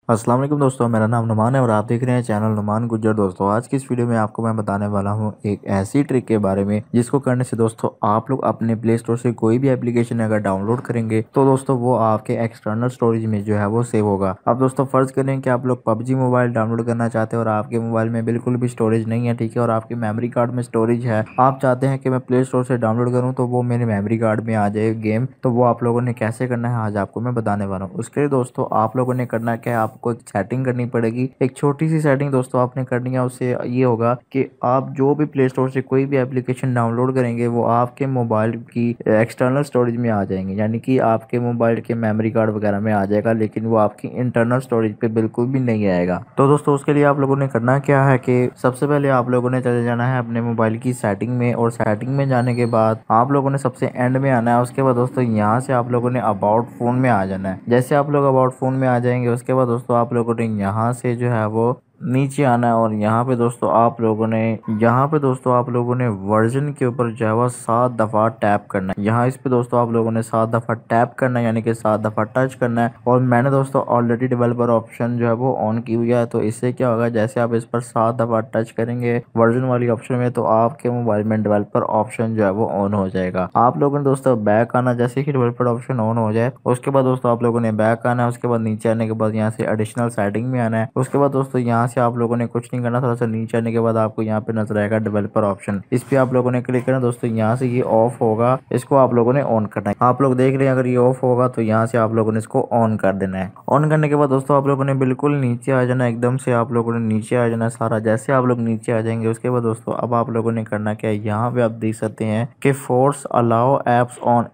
अस्सलाम वालेकुम दोस्तों, मेरा नाम नुमान है और आप देख रहे हैं चैनल नुमान गुज्जर। दोस्तों आज की इस वीडियो में आपको मैं बताने वाला हूं एक ऐसी ट्रिक के बारे में जिसको करने से दोस्तों आप लोग अपने प्ले स्टोर से कोई भी एप्लीकेशन अगर डाउनलोड करेंगे तो दोस्तों वो आपके एक्सटर्नल स्टोरेज में जो है वो सेव होगा। अब दोस्तों फर्ज करें कि आप लोग पबजी मोबाइल डाउनलोड करना चाहते हैं और आपके मोबाइल में बिल्कुल भी स्टोरेज नहीं है, ठीक है, और आपके मेमोरी कार्ड में स्टोरेज है। आप चाहते हैं कि मैं प्ले स्टोर से डाउनलोड करूँ तो वो मेरे मेमोरी कार्ड में आ जाए गेम, तो वो आप लोगों ने कैसे करना है आज आपको मैं बताने वाला हूँ। उसके लिए दोस्तों आप लोगों ने करना क्या है, आपको एक सेटिंग करनी पड़ेगी। एक छोटी सी सेटिंग दोस्तों आपने करनी है, उससे ये होगा कि आप जो भी प्ले स्टोर से कोई भी एप्लीकेशन डाउनलोड करेंगे वो आपके मोबाइल की एक्सटर्नल स्टोरेज में आ जाएंगे, यानी कि आपके मोबाइल के मेमोरी कार्ड वगैरह में आ जाएगा, लेकिन वो आपकी इंटरनल स्टोरेज पे बिल्कुल भी नहीं आएगा। तो दोस्तों उसके लिए आप लोगों ने करना क्या है कि सबसे पहले आप लोगों ने चले जाना है अपने मोबाइल की सेटिंग में, और सेटिंग में जाने के बाद आप लोगों ने सबसे एंड में आना है। उसके बाद दोस्तों यहाँ से आप लोगों ने अबाउट फोन में आ जाना है। जैसे आप लोग अबाउट फोन में आ जाएंगे उसके बाद दोस्तों आप लोगों ने यहाँ से जो है वो नीचे आना है, और यहाँ पे दोस्तों आप लोगों ने वर्जन के ऊपर जो है वो 7 दफ़ा टैप करना है। यहाँ इस पे दोस्तों आप लोगों ने 7 दफ़ा टैप करना है, यानी कि 7 दफ़ा टच करना है। और मैंने दोस्तों ऑलरेडी डेवलपर ऑप्शन जो है वो ऑन की हुई है, तो इससे क्या होगा, जैसे आप इस पर 7 दफ़ा टच करेंगे वर्जन वाली ऑप्शन में तो आपके मोबाइल में डेवलपर ऑप्शन जो है वो ऑन हो जाएगा। आप लोगों ने दोस्तों बैक आना, जैसे ही डेवलपर ऑप्शन ऑन हो जाए उसके बाद दोस्तों आप लोगों ने बैक आना है। उसके बाद नीचे आने के बाद यहाँ से एडिशनल सेटिंग में आना है। उसके बाद दोस्तों यहाँ से आप लोगों ने कुछ नहीं करना, थोड़ा सा नीचे आने के बाद आपको यहाँ पे नजर आएगा डेवलपर ऑप्शन, इस पे आप लोगों ने क्लिक करना। दोस्तों यहाँ से ये ऑफ होगा, इसको आप लोगों ने ऑन करना है। आप लोग देख रहे हैं अगर ये ऑफ होगा तो यहाँ से आप लोगों ने इसको ऑन कर देना है। ऑन करने के बाद दोस्तों आप लोगों ने बिल्कुल नीचे आ जाना, एकदम से आप लोगों ने नीचे आ जाना सारा। जैसे आप लोग नीचे आ जाएंगे उसके बाद दोस्तों अब आप लोगों ने करना क्या है, यहाँ पे आप देख सकते हैं कि force allow apps on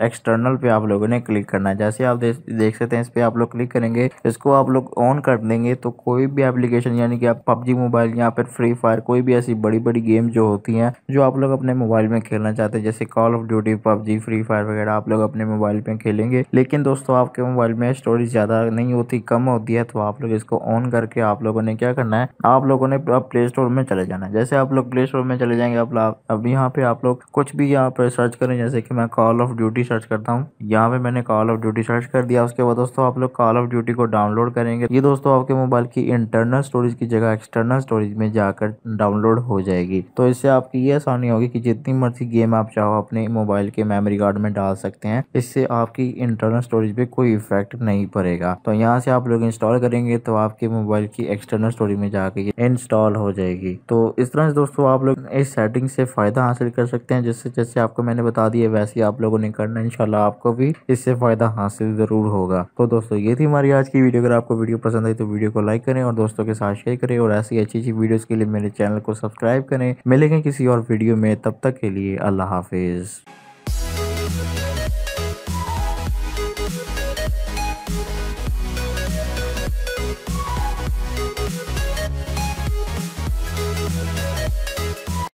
external पे आप लोगों ने क्लिक करना है। जैसे आप देख सकते हैं इस पे आप लोग क्लिक करेंगे, इसको आप लोग ऑन कर देंगे तो कोई भी एप्लीकेशन, यानी कि आप पबजी मोबाइल या फिर फ्री फायर, कोई भी ऐसी बड़ी बड़ी गेम जो होती हैं जो आप लोग अपने मोबाइल में खेलना चाहते हैं, जैसे call of duty, PUBG, free fire वगैरह आप लोग अपने मोबाइल में खेलेंगे, लेकिन दोस्तों आपके मोबाइल में स्टोरेज ज़्यादा नहीं होती, कम होती है, तो आप लोग इसको ऑन करके आप लोगों ने क्या करना है, आप लोगों ने प्ले स्टोर में चले जाना है। जैसे आप लोग प्ले स्टोर में चले जाएंगे अब यहाँ पे आप लोग कुछ भी यहाँ पर सर्च करें, जैसे कि मैं कॉल ऑफ ड्यूटी सर्च करता हूँ। यहाँ पे मैंने कॉल ऑफ ड्यूटी सर्च कर दिया। उसके बाद दोस्तों आप लोग कॉल ऑफ ड्यूटी को डाउनलोड करेंगे। ये दोस्तों आपके मोबाइल की इंटरनल स्टोरेज की जगह एक्सटर्नल स्टोरेज में जाकर डाउनलोड हो जाएगी। तो इससे आपकी ये आसानी होगी कि जितनी मर्जी गेम आप चाहो अपने मोबाइल के मेमोरी कार्ड में डाल सकते हैं। इससे आपकी इंटरनल स्टोरेज पे कोई इफेक्ट नहीं पड़ेगा। तो यहाँ से आप लोग इंस्टॉल करेंगे तो आपके मोबाइल की एक्सटर्नल स्टोरेज में जाके इंस्टॉल हो जाएगी। तो इस तरह से दोस्तों आप लोग इस सेटिंग से फायदा हासिल कर सकते हैं। जैसे जैसे आपको मैंने बता दिया वैसे आप लोगों ने करना, इंशाल्लाह आपको भी इससे फायदा हासिल जरूर होगा। तो दोस्तों ये थी हमारी आज की वीडियो। अगर आपको वीडियो पसंद आई तो वीडियो को लाइक करें और दोस्तों के साथ शेयर करें, और ऐसी अच्छी अच्छी वीडियोस के लिए मेरे चैनल को सब्सक्राइब करें। मिलेंगे किसी और वीडियो में, तब तक के लिए अल्लाह हाफिज।